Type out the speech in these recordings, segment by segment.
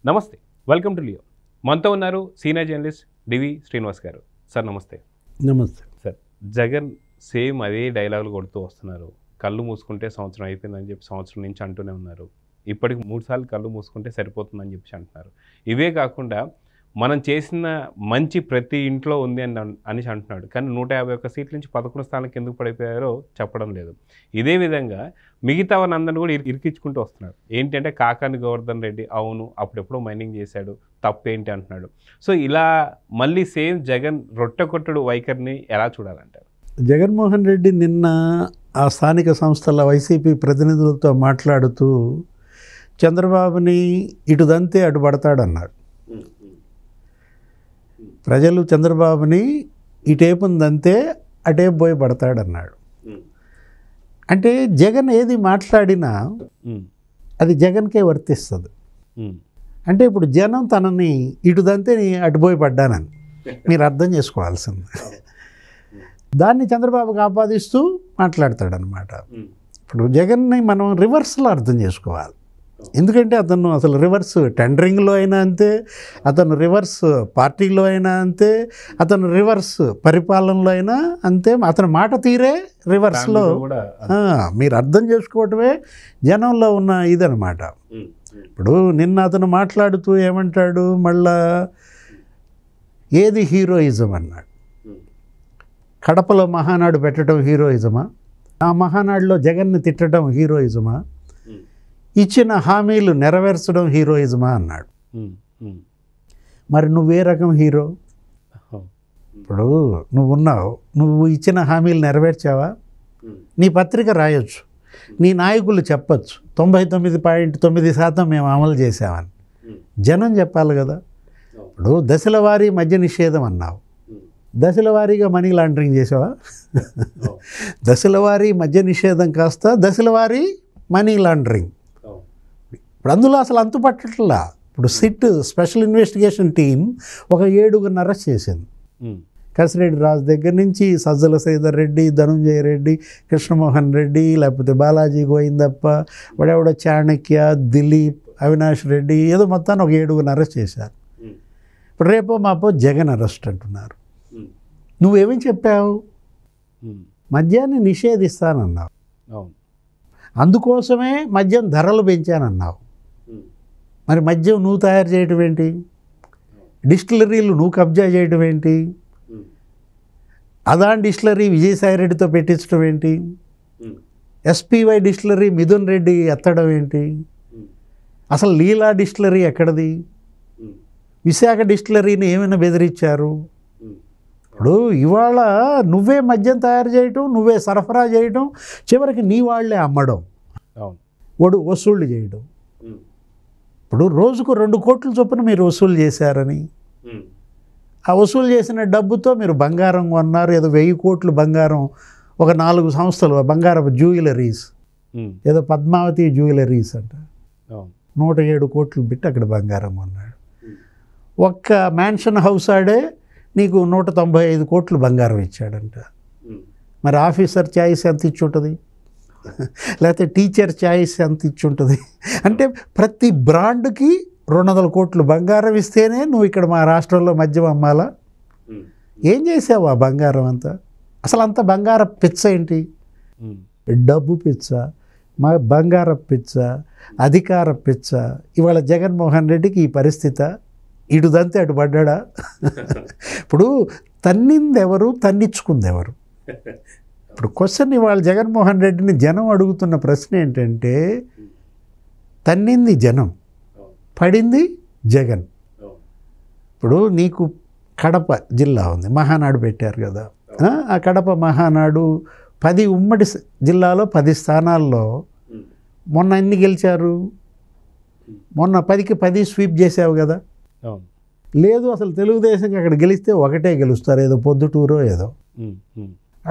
నమస్తే, welcome to Leo. మనతో ఉన్నారు సీనియర్ జర్నలిస్ట్ డివి శ్రీనివాస్ గారు. సార్ నమస్తే. నమస్తే సార్, జగన్ సేమ్ అదే డైలాగులు కొడుతూ వస్తున్నారు. కళ్ళు మూసుకుంటే సంవత్సరం అయిపోయిందని చెప్పి సంవత్సరం నుంచి అంటూనే ఉన్నారు. ఇప్పటికి 3 సార్లు కళ్ళు మూసుకుంటే సరిపోతుందని చెప్పి అంటున్నారు. ఇవే కాకుండా మనం చేసిన మంచి ప్రతి ఇంట్లో ఉంది అని అంటున్నాడు. కానీ 151 సీట్ల నుంచి 11 స్థానానికి ఎందుకు పడిపోయారో చెప్పడం లేదు. ఇదే విధంగా మిగతా వాళ్ళందరినీ కూడా ఇరికించుకుంటూ వస్తున్నారు. ఏంటంటే కాకాని గోవర్ధన్ రెడ్డి అవును అప్పుడెప్పుడో మైనింగ్ చేశాడు, తప్పేంటి అంటున్నాడు. సో ఇలా మళ్ళీ సేమ్ జగన్ రొట్టెకొట్టుడు వైఖరిని ఎలా చూడాలంటారు? జగన్మోహన్ రెడ్డి నిన్న ఆ స్థానిక సంస్థల వైసీపీ ప్రతినిధులతో మాట్లాడుతూ చంద్రబాబుని ఇటు దంతే అటు పడతాడన్నాడు. ప్రజలు చంద్రబాబుని ఇటేపుందంతే అటేపు పోయి పడతాడన్నాడు. అంటే జగన్ ఏది మాట్లాడినా అది జగన్కే వర్తిస్తుంది. అంటే ఇప్పుడు జనం తనని ఇటుదంతే అటుపోయి పడ్డానని మీరు అర్థం చేసుకోవాల్సింది. దాన్ని చంద్రబాబుకి ఆపాదిస్తూ మాట్లాడతాడనమాట. ఇప్పుడు జగన్ని మనం రివర్స్లో అర్థం చేసుకోవాలి. ఎందుకంటే అతను అసలు రివర్స్ టెండరింగ్లో అయినా అంతే, అతను రివర్స్ పార్టీలో అయినా అంతే, అతను రివర్స్ పరిపాలనలో అయినా అంతే. అతని మాట తీరే రివర్స్లో. మీరు అర్థం చేసుకోవటమే జనంలో ఉన్న ఇదనమాట. ఇప్పుడు నిన్న అతను మాట్లాడుతూ ఏమంటాడు, మళ్ళా ఏది హీరోయిజం అన్నాడు. కడపలో మహానాడు పెట్టడం హీరోయిజమా? ఆ మహానాడులో జగన్ని తిట్టడం హీరోయిజమా? ఇచ్చిన హామీలు నెరవేర్చడం హీరోయిజమా అన్నాడు. మరి నువ్వే రకం హీరో? ఇప్పుడు నువ్వు ఇచ్చిన హామీలు నెరవేర్చావా? నీ పత్రిక రాయొచ్చు, నీ నాయకులు చెప్పచ్చు 99.9% మేము అమలు చేసామని. జనం చెప్పాలి కదా. ఇప్పుడు దశల వారీ మద్య నిషేధం అన్నావు, దశల వారీగా మనీ లాండరింగ్ చేసావా? దశల వారీ మద్య నిషేధం కాస్త దశల వారీ మనీ లాండరింగ్. ఇప్పుడు అందులో అసలు అంతుపట్టట్లా. ఇప్పుడు సిట్ స్పెషల్ ఇన్వెస్టిగేషన్ టీం ఒక 7గురిని అరెస్ట్ చేసింది. కసిరెడ్డి రాజు దగ్గర నుంచి సజ్జల శ్రీధర్ రెడ్డి, ధనుంజయ రెడ్డి, కృష్ణమోహన్ రెడ్డి, లేకపోతే బాలాజీ గోవిందప్ప, వాడెవడో చాణక్య, దిలీప్, అవినాష్ రెడ్డి, ఏదో మొత్తాన్ని ఒక 7గురిని అరెస్ట్ చేశారు. ఇప్పుడు రేపో మాపో జగన్ అరెస్ట్ అంటున్నారు. నువ్వేమని చెప్పావు? మద్యాన్ని నిషేధిస్తానన్నావు, అందుకోసమే మద్యం ధరలు పెంచానన్నావు. మరి మద్యం నువ్వు తయారు చేయటం ఏంటి? డిస్టిలరీలు నువ్వు కబ్జా చేయటం ఏంటి? అదాన్ డిస్టిలరీ విజయసాయిరెడ్డితో పెట్టించడం ఏంటి? ఎస్పీవై డిస్టిలరీ మిథున్ రెడ్డి ఎత్తడం ఏంటి? అసలు లీలా డిస్టిలరీ ఎక్కడది? విశాఖ డిస్టిలరీని ఏమైనా బెదిరించారు? ఇప్పుడు ఇవాళ నువ్వే మద్యం తయారు చేయటం, నువ్వే సరఫరా చేయటం, చివరికి నీ వాళ్ళే అమ్మడం, వసూళ్ళు చేయడం. ఇప్పుడు రోజుకు 2 కోట్ల చొప్పున మీరు వసూలు చేశారని, ఆ వసూలు చేసిన డబ్బుతో మీరు బంగారం కొన్నారు. ఏదో 1000 కోట్లు బంగారం, ఒక 4 సంస్థలు బంగారపు జ్యువెలరీస్, ఏదో పద్మావతి జ్యువెలరీస్ అంట, 107 కోట్లు పెట్టి అక్కడ బంగారం కొన్నాడు. ఒక్క మ్యాన్షన్ హౌస్ ఆడే నీకు 195 కోట్లు బంగారం ఇచ్చాడంట. మరి ఆఫీసర్ ఛాయిస్ ఎంత ఇచ్చి ఉంటుంది? లేకపోతే టీచర్ ఛాయిస్ ఎంత ఇచ్చి ఉంటుంది? అంటే ప్రతి బ్రాండ్కి 200 కోట్లు బంగారం ఇస్తేనే నువ్వు ఇక్కడ మా రాష్ట్రంలో మద్యం అమ్మాలా? ఏం చేసావు ఆ బంగారం అంతా? అసలు అంత బంగార పిచ్చ ఏంటి? డబ్బు పిచ్చ, మా బంగార పిచ్చ, అధికార పిచ్చ. ఇవాళ జగన్మోహన్ రెడ్డికి ఈ పరిస్థితి. ఇటుదంతే అటు పడ్డా. ఇప్పుడు తన్నిందెవరు, తన్నించుకుందెవరు? ఇప్పుడు క్వశ్చన్ ఇవాళ జగన్మోహన్ రెడ్డిని జనం అడుగుతున్న ప్రశ్న ఏంటంటే, తన్నింది జనం, పడింది జగన్. ఇప్పుడు నీకు కడప జిల్లా ఉంది, మహానాడు పెట్టారు కదా. ఆ కడప మహానాడు 10 ఉమ్మడి జిల్లాలో 10 స్థానాల్లో మొన్న ఎన్ని గెలిచారు? మొన్న 10కి 10 స్వీప్ చేసావు కదా. లేదు, అసలు తెలుగుదేశంకి అక్కడ గెలిస్తే ఒకటే గెలుస్తారు, ఏదో పొద్దుటూరో ఏదో.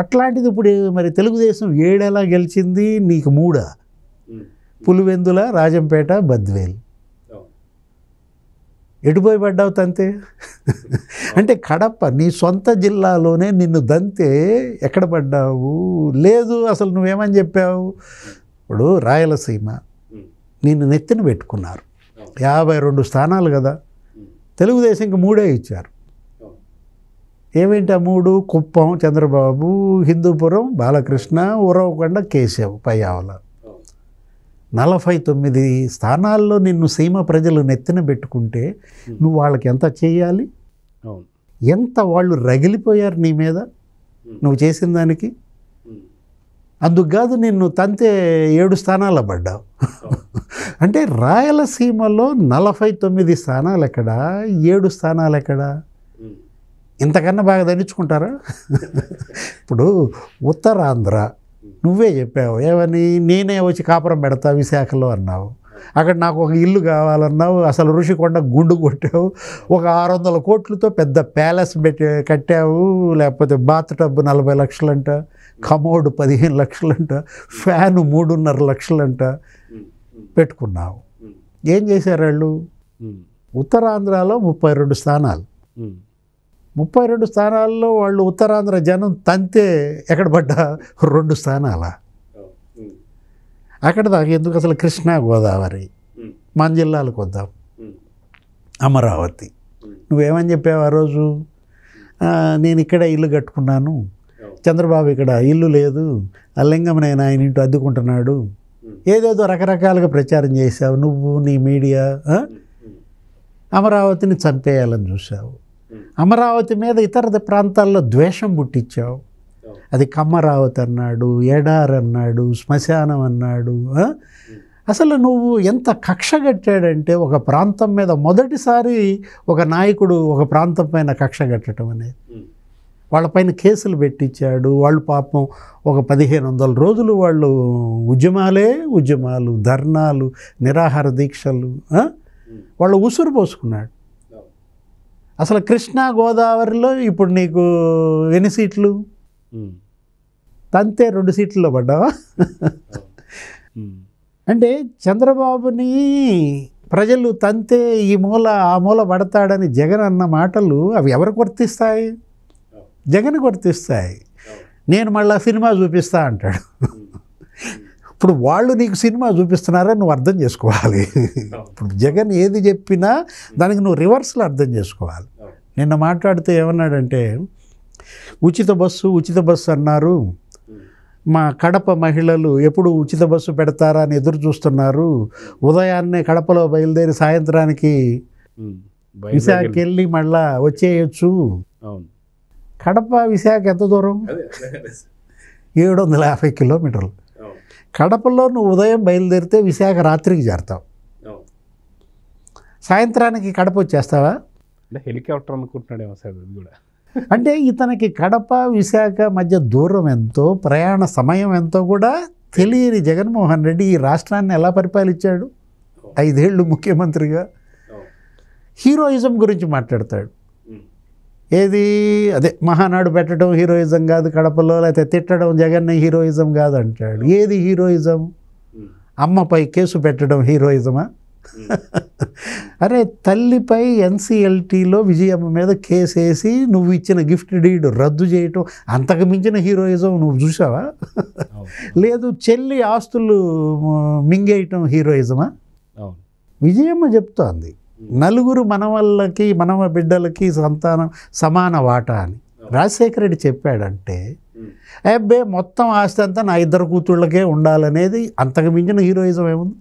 అట్లాంటిది ఇప్పుడు మరి తెలుగుదేశం 7 ఎలా గెలిచింది? నీకు 3 పులివెందుల, రాజంపేట, బద్వేల్. ఎటుపోయి పడ్డావు తంతే? అంటే కడప నీ సొంత జిల్లాలోనే నిన్ను దంతే ఎక్కడ పడ్డావు? లేదు, అసలు నువ్వేమని చెప్పావు? ఇప్పుడు రాయలసీమ నిన్ను నెత్తిన పెట్టుకున్నారు, 52 స్థానాలు కదా, తెలుగుదేశంకి 3 ఇచ్చారు. ఏమిటి ఆ 3? కుప్పం చంద్రబాబు, హిందూపురం బాలకృష్ణ, ఉరవకొండ కేశవ్, పయ్యావల. 49 స్థానాల్లో నిన్ను సీమ ప్రజలు నెత్తిన పెట్టుకుంటే నువ్వు వాళ్ళకి ఎంత చేయాలి? ఎంత వాళ్ళు రగిలిపోయారు నీ మీద నువ్వు చేసిన దానికి. అందుకు కాదు నిన్ను తంతే 7 స్థానాల పడ్డావు. అంటే రాయలసీమలో 49 స్థానాలు ఎక్కడా, 7 స్థానాలు ఎక్కడా? ఇంతకన్నా బాగా దండించుకుంటారా? ఇప్పుడు ఉత్తరాంధ్ర నువ్వే చెప్పావు, ఏమని? నేనే వచ్చి కాపురం పెడతా విశాఖలో అన్నావు. అక్కడ నాకు ఒక ఇల్లు కావాలన్నావు, అసలు ఋషికొండ గుండు కొట్టావు. ఒక 600 కోట్లతో పెద్ద ప్యాలెస్ కట్టావు, లేకపోతే బాత్ టబ్ 40 లక్షలంట, కమోడ్ 15 లక్షలంట, ఫ్యాను 3.5 లక్షలంట పెట్టుకున్నావు. ఏం చేశారు వాళ్ళు? ఉత్తరాంధ్రలో 32 స్థానాలు, 32 స్థానాల్లో వాళ్ళు ఉత్తరాంధ్ర జనం తంతే ఎక్కడ పడ్డా 2 స్థానాల. అక్కడ దాకా ఎందుకు? అసలు కృష్ణా గోదావరి మన జిల్లాలకు వద్దాం. అమరావతి నువ్వేమని చెప్పావు ఆ రోజు? నేను ఇక్కడ ఇల్లు కట్టుకున్నాను, చంద్రబాబు ఇక్కడ ఇల్లు లేదు, ఆ లింగమనేని ఆయన ఇంటూ అద్దుకుంటున్నాడు, ఏదేదో రకరకాలుగా ప్రచారం చేశావు నువ్వు, నీ మీడియా. అమరావతిని చంపేయాలని చూసావు. అమరావతి మీద ఇతర ప్రాంతాల్లో ద్వేషం పుట్టించావు. అది కమ్మరావతి అన్నాడు, ఎడార్ అన్నాడు, శ్మశానం అన్నాడు. అసలు నువ్వు ఎంత కక్ష కట్టాడంటే ఒక ప్రాంతం మీద మొదటిసారి ఒక నాయకుడు ఒక ప్రాంతం పైన కక్ష కట్టడం అనేది. వాళ్ళపైన కేసులు పెట్టించాడు. వాళ్ళు పాపం ఒక 1500 రోజులు వాళ్ళు ఉద్యమాలు, ధర్నాలు, నిరాహార దీక్షలు, వాళ్ళు ఉసురు పోసుకున్నాడు. అసలు కృష్ణా గోదావరిలో ఇప్పుడు నీకు ఎన్ని సీట్లు? తంతే 2 సీట్లలో పడ్డావా? అంటే చంద్రబాబుని ప్రజలు తంతే ఈ మూల ఆ మూల పడతాడని జగన్ అన్న మాటలు అవి ఎవరికి వర్తిస్తాయి? జగన్కి వర్తిస్తాయి. నేను మళ్ళీ సినిమా చూపిస్తా అంటాడు. ఇప్పుడు వాళ్ళు నీకు సినిమా చూపిస్తున్నారని నువ్వు అర్థం చేసుకోవాలి. ఇప్పుడు జగన్ ఏది చెప్పినా దానికి నువ్వు రివర్స్లో అర్థం చేసుకోవాలి. నిన్న మాట్లాడితే ఏమన్నాడంటే, ఉచిత బస్సు అన్నారు, మా కడప మహిళలు ఎప్పుడు ఉచిత బస్సు పెడతారా అని ఎదురు చూస్తున్నారు, ఉదయాన్నే కడపలో బయలుదేరి సాయంత్రానికి విశాఖకి వెళ్ళి మళ్ళా వచ్చేయచ్చు. కడప విశాఖ ఎంత దూరం? 750 కిలోమీటర్లు. కడపలో నువ్వు ఉదయం బయలుదేరితే విశాఖ రాత్రికి చేరుతావు, సాయంత్రానికి కడప వచ్చేస్తావా? హెలికాప్టర్ అనుకుంటున్నాడేమో సార్ అది కూడా. అంటే ఇతనికి కడప విశాఖ మధ్య దూరం ఎంతో, ప్రయాణ సమయం ఎంతో కూడా తెలియని జగన్మోహన్ రెడ్డి ఈ రాష్ట్రాన్ని ఎలా పరిపాలించాడు? 5 ఏళ్ళు ముఖ్యమంత్రిగా. హీరోయిజం గురించి మాట్లాడతాడు. ఏది? అదే మహానాడు పెట్టడం హీరోయిజం కాదు కడపలో, లేకపోతే తిట్టడం జగన్ని హీరోయిజం కాదు అంటాడు. ఏది హీరోయిజం? అమ్మపై కేసు పెట్టడం హీరోయిజమా? అరే తల్లిపై NCLTలో విజయమ్మ మీద కేసు వేసి నువ్వు ఇచ్చిన గిఫ్ట్ డీడ్ రద్దు చేయటం, అంతకు మించిన హీరోయిజం నువ్వు చూసావా? లేదు. చెల్లి ఆస్తులు మింగేయటం హీరోయిజమా? విజయమ్మ చెప్తోంది 4 మనవళ్ళకి మనవ బిడ్డలకి సంతానం సమాన వాటా అని. రాజశేఖర రెడ్డి చెప్పాడంటే అబ్బే మొత్తం ఆస్తి అంతా నా 2 కూతుళ్ళకే ఉండాలనేది అంతకు మించిన హీరోయిజం ఏముంది?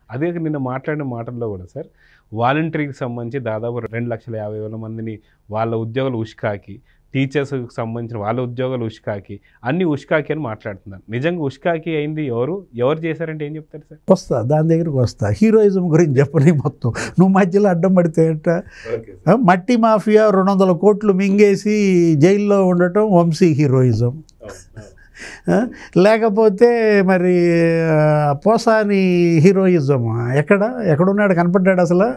అదే నిన్న మాట్లాడిన మాటల్లో కూడా సార్, వాలంటరీకి సంబంధించి దాదాపు 2,50,000 మందిని వాళ్ళ ఉద్యోగాలు ఉష్కాకి, టీచర్స్కి సంబంధించిన వాళ్ళ ఉద్యోగాలు ఉష్కాకి, అన్ని ఉష్కాకి అని మాట్లాడుతున్నారు. నిజంగా ఉష్కాకి అయింది ఎవరు చేశారంటే ఏం చెప్తారు సార్? వస్తా, దాని దగ్గరికి వస్తా. హీరోయిజం గురించి చెప్పని మొత్తం నువ్వు మధ్యలో అడ్డం పడితే మట్టి మాఫియా 200 కోట్లు మింగేసి జైల్లో ఉండటం వంశీ హీరోయిజం. లేకపోతే మరి పోసాని హీరోయిజం ఎక్కడున్నాడు? కనపడ్డాడు అసలు?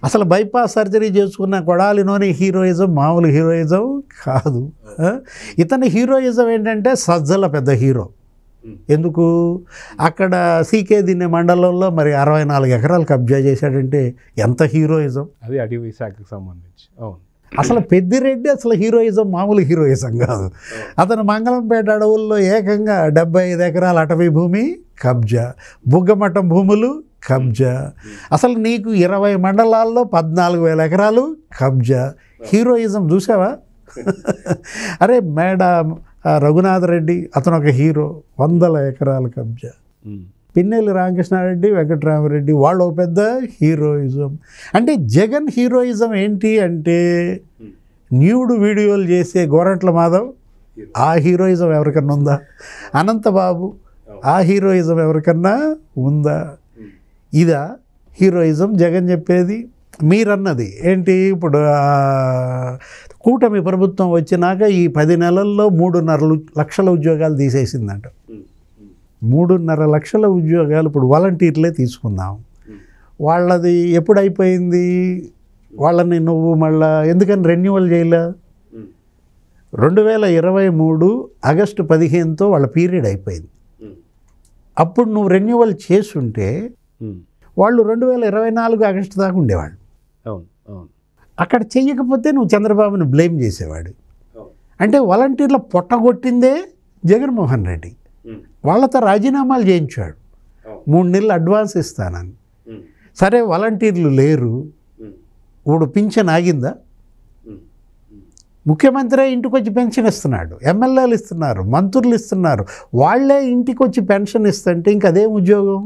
అసలు బైపాస్ సర్జరీ చేసుకున్న కొడాలినోని హీరోయిజం మామూలు హీరోయిజం కాదు. ఇతని హీరోయిజం ఏంటంటే సజ్జల పెద్ద హీరో. ఎందుకు? అక్కడ సీకే దిన్నే మండలంలో మరి 64 ఎకరాలు కబ్జా చేశాడంటే ఎంత హీరోయిజం అది? అటవీ శాఖకు సంబంధించి. అవును. అసలు పెద్దిరెడ్డి అసలు హీరోయిజం మామూలు హీరోయిజం కాదు. అతను మంగళంపేట అడవుల్లో ఏకంగా 75 ఎకరాల అటవీ భూమి కబ్జా, బుగ్గమఠం భూములు కబ్జా. అసలు నీకు 20 మండలాల్లో 14,000 ఎకరాలు కబ్జా. హీరోయిజం చూసావా? అరే రఘునాథ్ రెడ్డి అతను ఒక హీరో, 100 ఎకరాల కబ్జా. పిన్నెల్లి రామకృష్ణారెడ్డి, వెంకటరామరెడ్డి వాళ్ళు ఒక పెద్ద హీరోయిజం. అంటే జగన్ హీరోయిజం ఏంటి అంటే న్యూడ్ వీడియోలు చేసే గోరంట్ల మాధవ్, ఆ హీరోయిజం ఎవరికన్నా ఉందా? అనంతబాబు, ఆ హీరోయిజం ఎవరికన్నా ఉందా? ఇదా హీరోయిజం జగన్ చెప్పేది? మీరన్నది ఏంటి? ఇప్పుడు కూటమి ప్రభుత్వం వచ్చినాక ఈ 10 నెలల్లో 3.5 లక్షల ఉద్యోగాలు తీసేసిందంట. 3.5 లక్షల ఉద్యోగాలు ఇప్పుడు వాలంటీర్లే తీసుకుందాం. వాళ్ళది ఎప్పుడు అయిపోయింది? వాళ్ళని నువ్వు మళ్ళా ఎందుకని రెన్యువల్ చేయలే? 2023 ఆగస్టు 15తో వాళ్ళ పీరియడ్ అయిపోయింది. అప్పుడు నువ్వు రెన్యువల్ చేసుంటే వాళ్ళు 2024 ఆగస్టు దాకా ఉండేవాళ్ళు. అక్కడ చెయ్యకపోతే నువ్వు చంద్రబాబుని బ్లేమ్ చేసేవాడు. అంటే వాలంటీర్ల పొట్టగొట్టిందే జగన్మోహన్ రెడ్డి. వాళ్ళతో రాజీనామాలు చేయించాడు, 3 నెలలు అడ్వాన్స్ ఇస్తానని. సరే వాలంటీర్లు లేరు, ఇప్పుడు పింఛన్ ఆగిందా? ముఖ్యమంత్రి ఇంటికి వచ్చి పెన్షన్ ఇస్తున్నాడు, ఎమ్మెల్యేలు ఇస్తున్నారు, మంత్రులు ఇస్తున్నారు. వాళ్ళే ఇంటికి వచ్చి పెన్షన్ ఇస్తుంటే ఇంక అదేం ఉద్యోగం?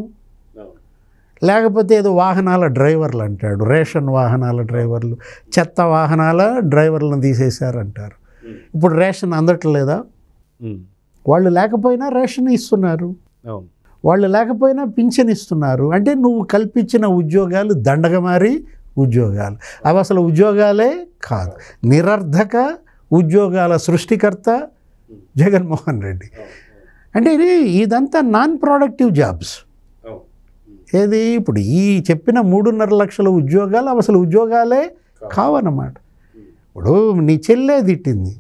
లేకపోతే ఏదో వాహనాల డ్రైవర్లు అంటాడు, రేషన్ వాహనాల డ్రైవర్లు, చెత్త వాహనాల డ్రైవర్లను తీసేశారంటారు. ఇప్పుడు రేషన్ అందట్లేదా? వాళ్ళు లేకపోయినా రేషన్ ఇస్తున్నారు, వాళ్ళు లేకపోయినా పింఛన్ ఇస్తున్నారు. అంటే నువ్వు కల్పించిన ఉద్యోగాలు దండగమారి ఉద్యోగాలు. అవి అసలు ఉద్యోగాలే కాదు, నిరర్ధక ఉద్యోగాల సృష్టికర్త జగన్మోహన్ రెడ్డి. అంటే ఇదంతా నాన్ ప్రొడక్టివ్ జాబ్స్. ఏది ఇప్పుడు ఈ చెప్పిన 3.5 లక్షల ఉద్యోగాలు అవి అసలు ఉద్యోగాలే కావన్నమాట. ఇప్పుడు నీ చెల్లే తిట్టింది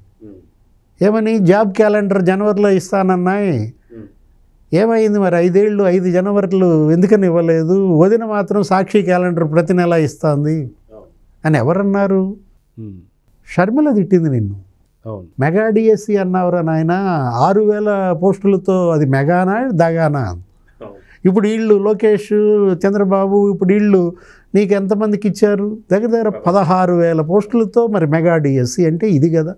ఏమని? జాబ్ క్యాలెండర్ జనవరిలో ఇస్తానన్నాయి, ఏమైంది మరి? 5 ఏళ్ళు 5 జనవరిలు ఎందుకని ఇవ్వలేదు? వదిన మాత్రం సాక్షి క్యాలెండర్ ప్రతి నెల ఇస్తుంది అని ఎవరన్నారు? షర్మిల తిట్టింది నిన్ను. మెగా డిఎస్సి అన్నావురా నాయన, 6,000 పోస్టులతో అది మెగానా దగానా? ఇప్పుడు వీళ్ళు లోకేష్, చంద్రబాబు, ఇప్పుడు వీళ్ళు నీకు ఎంతమందికి ఇచ్చారు? దగ్గర 16,000 పోస్టులతో మరి మెగా డిఎస్సి అంటే ఇది కదా.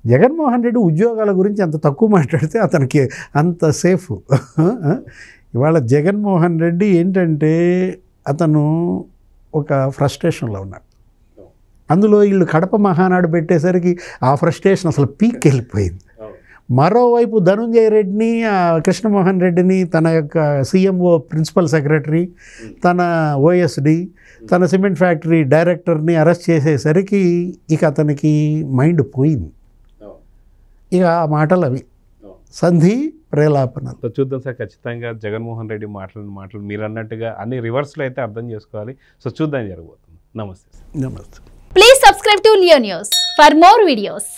జగన్మోహన్ రెడ్డి ఉద్యోగాల గురించి అంత తక్కువ మాట్లాడితే అతనికి అంత సేఫ్. ఇవాళ జగన్మోహన్ రెడ్డి ఏంటంటే అతను ఒక ఫ్రస్ట్రేషన్లో ఉన్నాడు. అందులో వీళ్ళు కడప మహానాడు పెట్టేసరికి ఆ ఫ్రస్ట్రేషన్ అసలు పీక్ వెళ్ళిపోయింది. మరోవైపు ధనుంజయ రెడ్డిని, కృష్ణమోహన్ రెడ్డిని తన యొక్క సీఎంఓ ప్రిన్సిపల్ సెక్రటరీ, తన ఓఎస్డి, తన సిమెంట్ ఫ్యాక్టరీ డైరెక్టర్ని అరెస్ట్ చేసేసరికి ఇక అతనికి మైండ్ పోయింది. ఇక ఆ మాటలు అవి సంధి ప్రేలాపనలు. చూద్దాం సార్, ఖచ్చితంగా జగన్మోహన్ రెడ్డి మాటలు మీరు అన్నట్టుగా అన్ని రివర్స్లో అయితే అర్థం చేసుకోవాలి. సో చూద్దాం జరగబోతుంది. నమస్తే. నమస్తే. Please subscribe to Leo news for more videos.